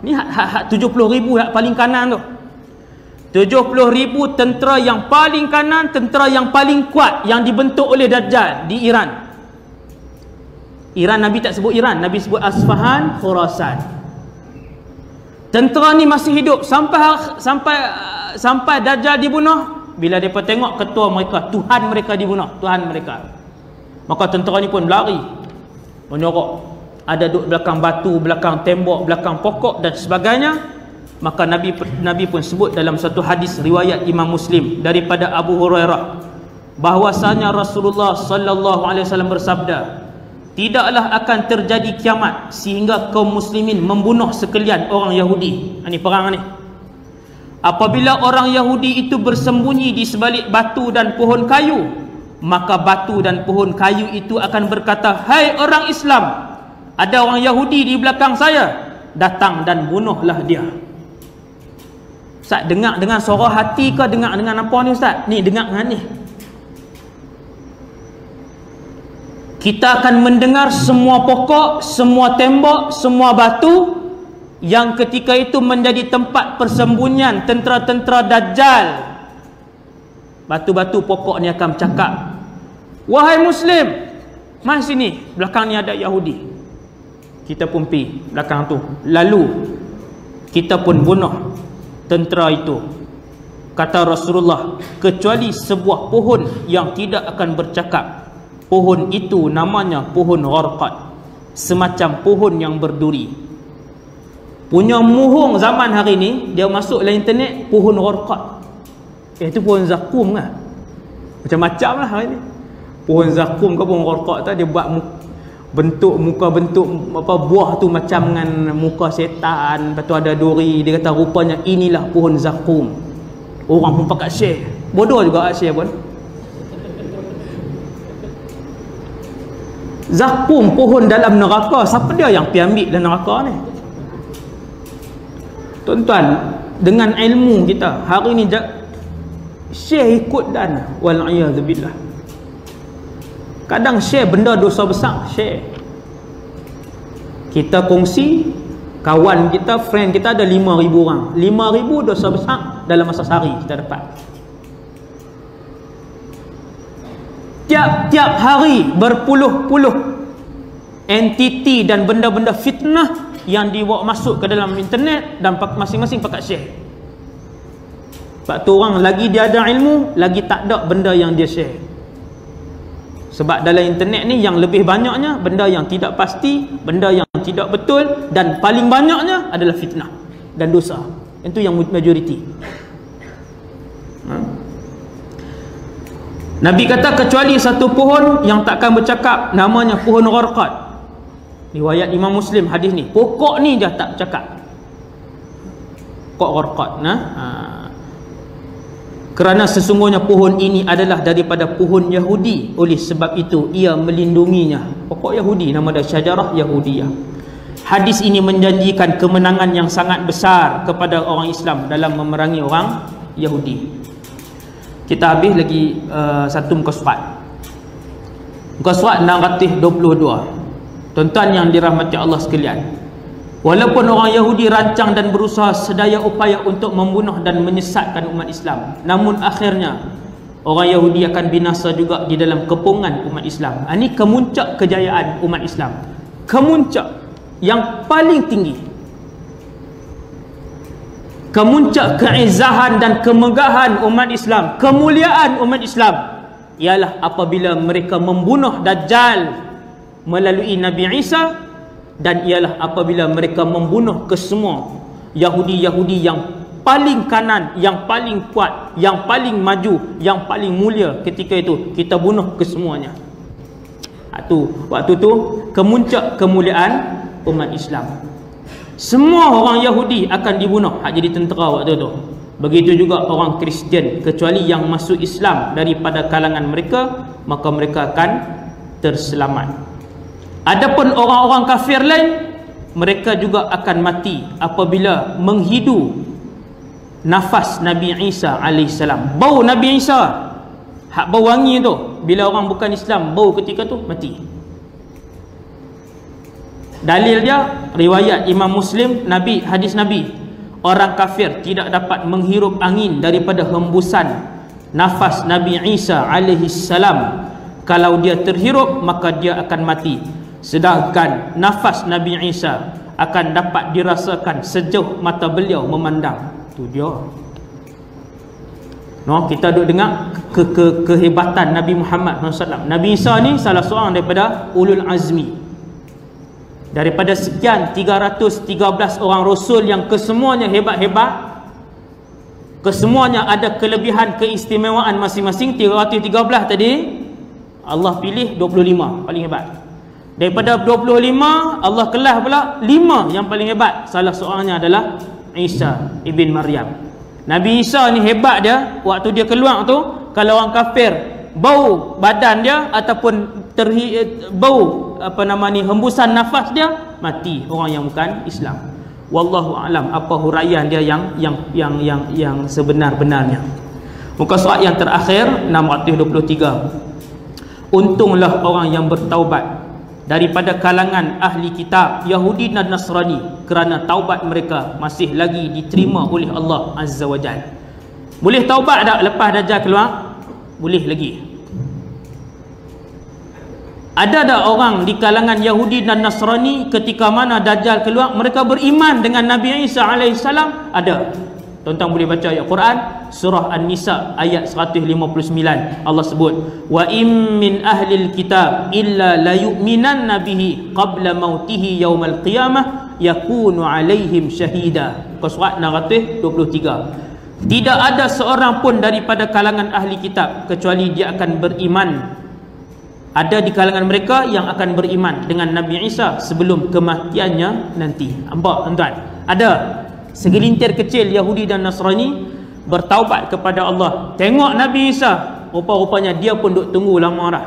Ni hak 70,000 hak paling kanan tu. 70,000 tentera yang paling kanan, tentera yang paling kuat yang dibentuk oleh Dajjal di Iran. Iran Nabi tak sebut Iran, Nabi sebut Asfahan, Khurasan. Tentera ni masih hidup sampai Dajjal dibunuh. Bila mereka tengok ketua mereka, Tuhan mereka dibunuh, Tuhan mereka, maka tentera ni pun berlari, menyorok. Ada duduk belakang batu, belakang tembok, belakang pokok dan sebagainya. Maka Nabi pun sebut dalam satu hadis riwayat Imam Muslim daripada Abu Hurairah bahwasanya Rasulullah sallallahu alaihi wasallam bersabda, tidaklah akan terjadi kiamat sehingga kaum muslimin membunuh sekalian orang Yahudi. Ini perang ni. Apabila orang Yahudi itu bersembunyi di sebalik batu dan pohon kayu, maka batu dan pohon kayu itu akan berkata, "Hai orang Islam, ada orang Yahudi di belakang saya, datang dan bunuhlah dia." Ustaz, dengar dengan suara hati ke dengar dengan apa ni Ustaz? Ni dengar dengan ni. Kita akan mendengar semua pokok, semua tembok, semua batu yang ketika itu menjadi tempat persembunyian tentera-tentera Dajjal. Batu-batu pokok ni akan bercakap, wahai Muslim, mari sini, belakang ni ada Yahudi. Kita pun pergi belakang tu, lalu kita pun bunuh tentera itu. Kata Rasulullah, kecuali sebuah pohon yang tidak akan bercakap. Pohon itu namanya pohon gharqad, semacam pohon yang berduri. Punya muhung zaman hari ni, dia masuk dalam internet, pohon gharqad. Itu pohon zakum kan? Macam-macam lah hari ni. Pohon zakum ke pohon gharqad tu, dia buat bentuk muka, bentuk apa, buah tu macam dengan muka setan, lepas tu ada duri. Dia kata rupanya inilah pohon zakum. Orang pun pakat share. Bodoh juga share pun. Zakum, pohon dalam neraka. Siapa dia yang pergi ambil dalam neraka ni? Tuan-tuan, dengan ilmu kita hari ni share ikut dan wal'iyadzubillah. Kadang share benda dosa besar, share. Kita kongsi, kawan kita, friend kita ada 5,000 orang. 5,000 dosa besar dalam masa sehari kita dapat. Tiap-tiap hari berpuluh-puluh entiti dan benda-benda fitnah yang dibawa masuk ke dalam internet dan masing-masing pakat share. Sebab tu orang lagi dia ada ilmu, lagi tak ada benda yang dia share. Sebab dalam internet ni yang lebih banyaknya benda yang tidak pasti, benda yang tidak betul, dan paling banyaknya adalah fitnah dan dosa. Itu yang majoriti. Nabi kata kecuali satu pohon yang takkan bercakap, namanya pohon gharqad. Riwayat Imam Muslim hadis ni. Pokok ni dia tak bercakap. Pokok gharqad. Kerana sesungguhnya pohon ini adalah daripada pohon Yahudi, oleh sebab itu ia melindunginya. Pokok Yahudi, nama dia syajarah Yahudiyah. Hadis ini menjanjikan kemenangan yang sangat besar kepada orang Islam dalam memerangi orang Yahudi. Kita habis lagi satu muka surat. Muka surat 622. Tuan-tuan yang dirahmati Allah sekalian, walaupun orang Yahudi rancang dan berusaha sedaya upaya untuk membunuh dan menyesatkan umat Islam, namun akhirnya orang Yahudi akan binasa juga di dalam kepungan umat Islam. Ini kemuncak kejayaan umat Islam, kemuncak yang paling tinggi, kemuncak keizahan dan kemegahan umat Islam, kemuliaan umat Islam ialah apabila mereka membunuh Dajjal melalui Nabi Isa, dan ialah apabila mereka membunuh kesemua Yahudi-Yahudi yang paling kanan, yang paling kuat, yang paling maju, yang paling mulia ketika itu, kita bunuh kesemuanya. Waktu tu kemuncak kemuliaan umat Islam. Semua orang Yahudi akan dibunuh hak jadi tentera waktu tu. Begitu juga orang Kristian, kecuali yang masuk Islam daripada kalangan mereka, maka mereka akan terselamat. Adapun orang-orang kafir lain, mereka juga akan mati apabila menghidu nafas Nabi Isa alaihissalam. Bau Nabi Isa, hak bau wangi tu, bila orang bukan Islam bau ketika tu, mati. Dalil dia riwayat Imam Muslim, hadis Nabi, orang kafir tidak dapat menghirup angin daripada hembusan nafas Nabi Isa alaihissalam. Kalau dia terhirup maka dia akan mati. Sedangkan nafas Nabi Isa akan dapat dirasakan sejauh mata beliau memandang. Tu dia. Kita duk dengar kehebatan Nabi Muhammad SAW. Nabi Isa ni salah seorang daripada ulul azmi. Daripada sekian 313 orang rasul yang kesemuanya hebat-hebat, kesemuanya ada kelebihan keistimewaan masing-masing. 313 tadi Allah pilih 25 paling hebat. Daripada 25 Allah kelas pula 5 yang paling hebat. Salah seorangnya adalah Isa ibn Maryam. Nabi Isa ni hebat dia. Waktu dia keluar tu, kalau orang kafir bau badan dia ataupun bau hembusan nafas dia, mati orang yang bukan Islam. Wallahu alam apa huraian dia yang sebenar-benarnya. Muka surat yang terakhir 623. Untunglah orang yang bertaubat daripada kalangan ahli kitab Yahudi dan Nasrani, kerana taubat mereka masih lagi diterima oleh Allah Azza wa Jalla. Boleh taubat tak lepas Dajjal keluar? Boleh lagi. Ada tak orang di kalangan Yahudi dan Nasrani ketika mana Dajjal keluar mereka beriman dengan Nabi Isa alaihissalam? Ada. Tuan-tuan boleh baca ayat Quran surah An-Nisa ayat 159. Allah sebut, wa im min ahlil kitab illa la yu'minanna bihi qabla mautihi yaumal qiyamah yakunu alaihim syahida. Surat 623. Tidak ada seorang pun daripada kalangan ahli kitab kecuali dia akan beriman. Ada di kalangan mereka yang akan beriman dengan Nabi Isa sebelum kematiannya nanti. Nampak tuan-tuan? Ada segelintir kecil Yahudi dan Nasrani bertaubat kepada Allah. Tengok Nabi Isa, rupa-rupanya dia pun duk tunggu lama dah.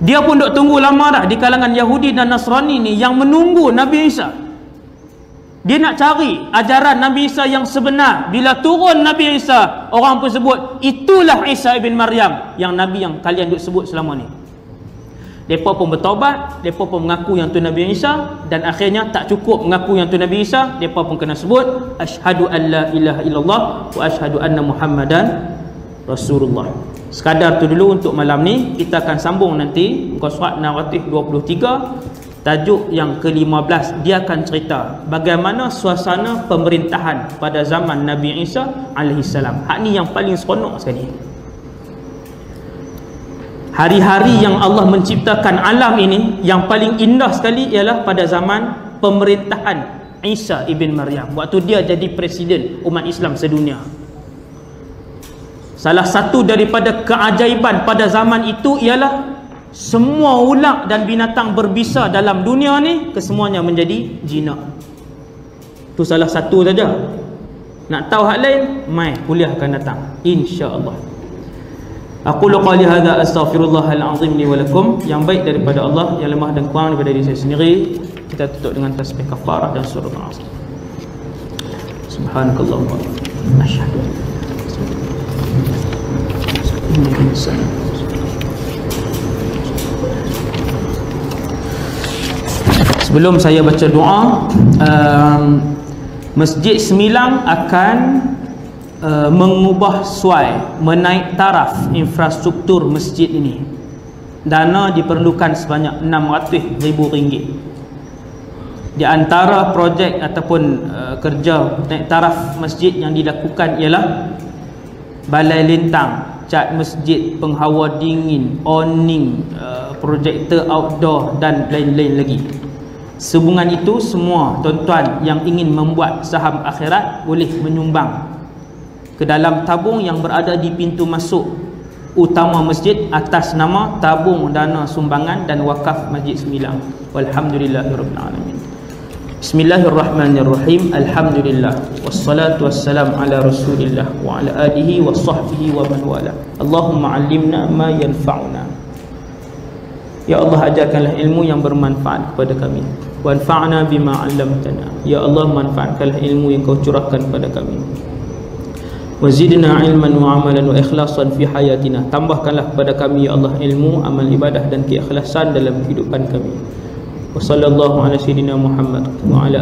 Dia pun duk tunggu lama dah di kalangan Yahudi dan Nasrani ni yang menunggu Nabi Isa. Dia nak cari ajaran Nabi Isa yang sebenar. Bila turun Nabi Isa, orang pun sebut itulah Isa ibn Maryam, yang Nabi yang kalian duk sebut selama ni. Mereka pun bertaubat, mereka pun mengaku yang tu Nabi Isa, dan akhirnya tak cukup mengaku yang tu Nabi Isa, mereka pun kena sebut asyhadu an la ilaha illallah wa asyhadu anna Muhammadan Rasulullah. Sekadar tu dulu untuk malam ni. Kita akan sambung nanti muka surat 623. Tajuk yang ke-15, dia akan cerita bagaimana suasana pemerintahan pada zaman Nabi Isa alaihissalam. Hak ni yang paling seronok sekali. Hari-hari yang Allah menciptakan alam ini, yang paling indah sekali ialah pada zaman pemerintahan Isa ibn Maryam. Waktu dia jadi presiden umat Islam sedunia. Salah satu daripada keajaiban pada zaman itu ialah semua ulat dan binatang berbisa dalam dunia ni kesemuanya menjadi jinak. Itu salah satu saja. Nak tahu hak lain, mai kuliah akan datang insya-Allah. Aqulu qali hadza astaghfirullahal azim li wa lakum. Yang baik daripada Allah, yang lemah dan kurang daripada diri saya sendiri. Kita tutup dengan tasbih kafarah dan surah al-asr. Subhanakallahumma asyhadu an la ilaha illa anta. Sebelum saya baca doa, Masjid Semilang akan mengubah suai, menaik taraf infrastruktur masjid ini. Dana diperlukan sebanyak RM600,000. Di antara projek ataupun kerja naik taraf masjid yang dilakukan ialah balai lintang, cat masjid, penghawa dingin, awning, projektor outdoor dan lain-lain lagi. Sehubungan itu, semua tuan-tuan yang ingin membuat saham akhirat boleh menyumbang ke dalam tabung yang berada di pintu masuk utama masjid atas nama tabung dana sumbangan dan wakaf Masjid Semilang. Walhamdulillahirabbil alamin. Bismillahirrahmanirrahim. Alhamdulillah wassalatu wassalamu ala Rasulillah wa ala alihi wa sahbihi wa man wala. Allahumma 'allimna ma yanfa'una. Ya Allah, ajarkanlah ilmu yang bermanfaat kepada kami. Wanfa'na bima 'allamtana. Ya Allah, manfaatkanlah ilmu yang kau curahkan kepada kami. Wazidna ilman wa amalan wa ikhlasan fi hayatina. Tambahkanlah kepada kami ya Allah ilmu, amal ibadah dan keikhlasan dalam kehidupan kami. Wa sallallahu ala sayyidina Muhammad wa ala